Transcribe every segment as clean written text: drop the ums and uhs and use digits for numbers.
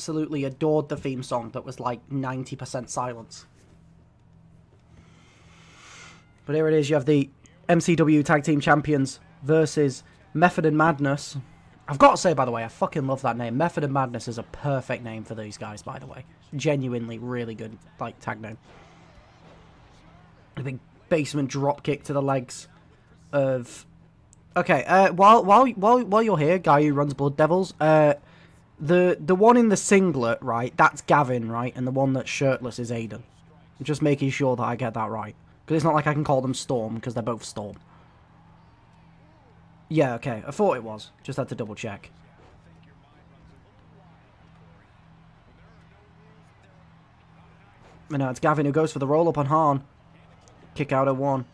absolutely adored the theme song that was like 90% silence. But here it is, you have the MCW Tag Team Champions versus Method and Madness. I've got to say, by the way, I fucking love that name. Method and Madness is a perfect name for these guys, by the way. Genuinely really good, like, tag name. A big basement drop kick to the legs of... Okay, while you're here, guy who runs Blood Devils, the one in the singlet, right, that's Gavin, right? And the one that's shirtless is Aiden. I'm just making sure that I get that right. Because it's not like I can call them Storm, because they're both Storm. Yeah, okay, I thought it was. Just had to double check. And now it's Gavin who goes for the roll-up on Hahn. Kick out at 1.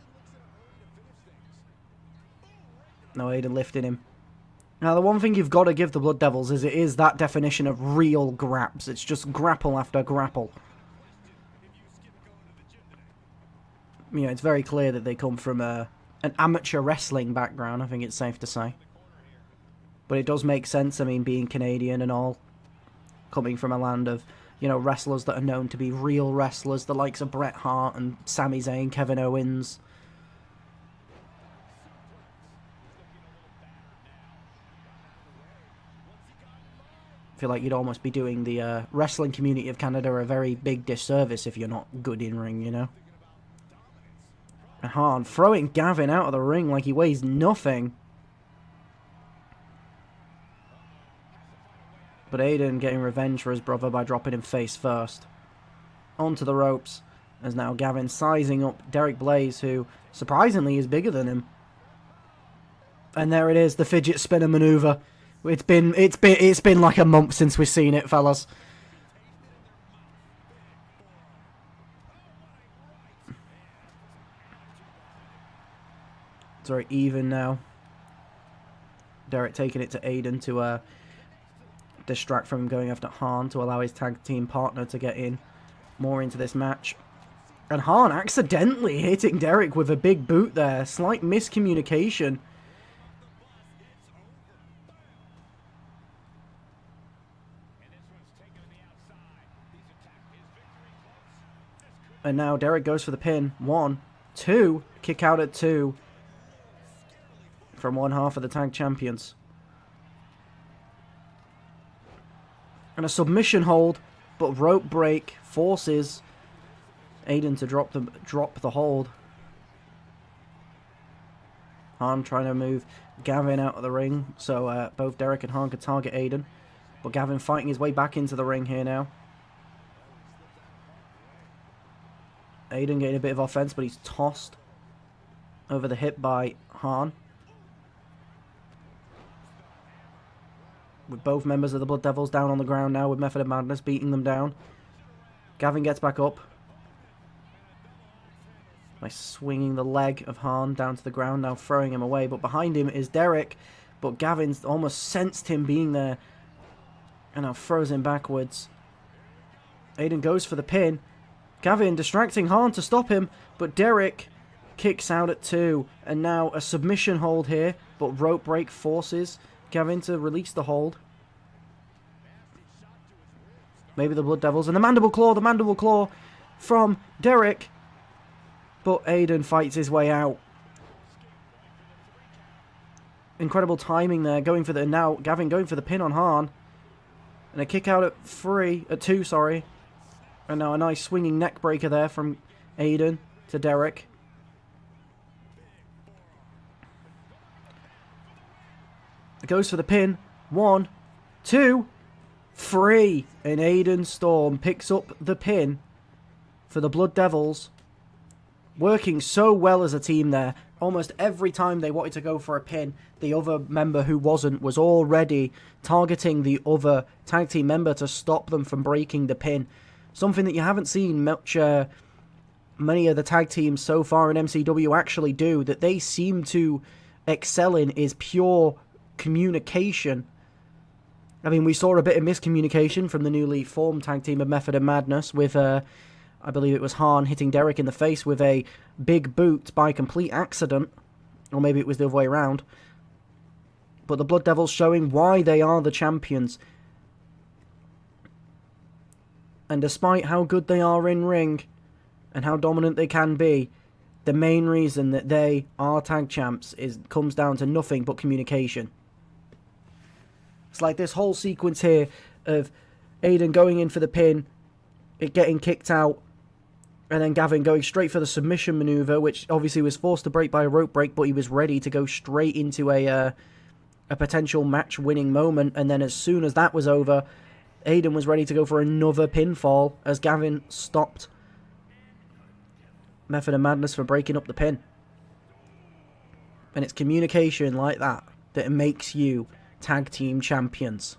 No, Aiden lifting him. Now, the one thing you've got to give the Blood Devils is it is that definition of real grabs. It's just grapple after grapple. You know, it's very clear that they come from an amateur wrestling background, I think it's safe to say. But it does make sense, I mean, being Canadian and all, coming from a land of, you know, wrestlers that are known to be real wrestlers, the likes of Bret Hart and Sami Zayn, Kevin Owens. I feel like you'd almost be doing the wrestling community of Canada a very big disservice if you're not good in ring, you know? Hahn throwing Gavin out of the ring like he weighs nothing. But Aiden getting revenge for his brother by dropping him face first. Onto the ropes. As now Gavin sizing up Derek Blaze, who surprisingly is bigger than him. And there it is, the fidget spinner maneuver. It's been like a month since we've seen it, fellas. It's very even now. Derek taking it to Aiden to distract from him going after Hahn to allow his tag team partner to get in more into this match. And Hahn accidentally hitting Derek with a big boot there. Slight miscommunication. And now Derek goes for the pin. 1, 2. Kick out at 2. From one half of the tag champions. And a submission hold, but rope break forces Aiden to drop the hold. Hahn trying to move Gavin out of the ring, so both Derek and Hahn could target Aiden. But Gavin fighting his way back into the ring here now. Aiden getting a bit of offense, but he's tossed over the hip by Hahn. With both members of the Blood Devils down on the ground now with Method of Madness beating them down. Gavin gets back up by swinging the leg of Hahn down to the ground, now throwing him away. But behind him is Derek, but Gavin's almost sensed him being there and now throws him backwards. Aiden goes for the pin. Gavin distracting Hahn to stop him, but Derek kicks out at 2. And now a submission hold here, but rope break forces Gavin to release the hold. Maybe the Blood Devils. And the mandible claw from Derek. But Aiden fights his way out. Incredible timing there. Going for the, now Gavin going for the pin on Hahn. And a kick out at 2, sorry. And now a nice swinging neck breaker there from Aiden to Derek. It goes for the pin. 1, 2, 3. And Aiden Storm picks up the pin for the Blood Devils. Working so well as a team there. Almost every time they wanted to go for a pin, the other member who wasn't was already targeting the other tag team member to stop them from breaking the pin. Something that you haven't seen much, many of the tag teams so far in MCW actually do, that they seem to excel in, is pure communication. I mean, we saw a bit of miscommunication from the newly formed tag team of Method and Madness with, I believe it was Hahn hitting Derek in the face with a big boot by complete accident. Or maybe it was the other way around. But the Blood Devils showing why they are the champions. And despite how good they are in ring and how dominant they can be, the main reason that they are tag champs comes down to nothing but communication. It's like this whole sequence here of Aiden going in for the pin, it getting kicked out, and then Gavin going straight for the submission maneuver, which obviously was forced to break by a rope break, but he was ready to go straight into a potential match-winning moment. And then as soon as that was over, Aiden was ready to go for another pinfall as Gavin stopped Method of Madness for breaking up the pin. And it's communication like that that makes you tag team champions.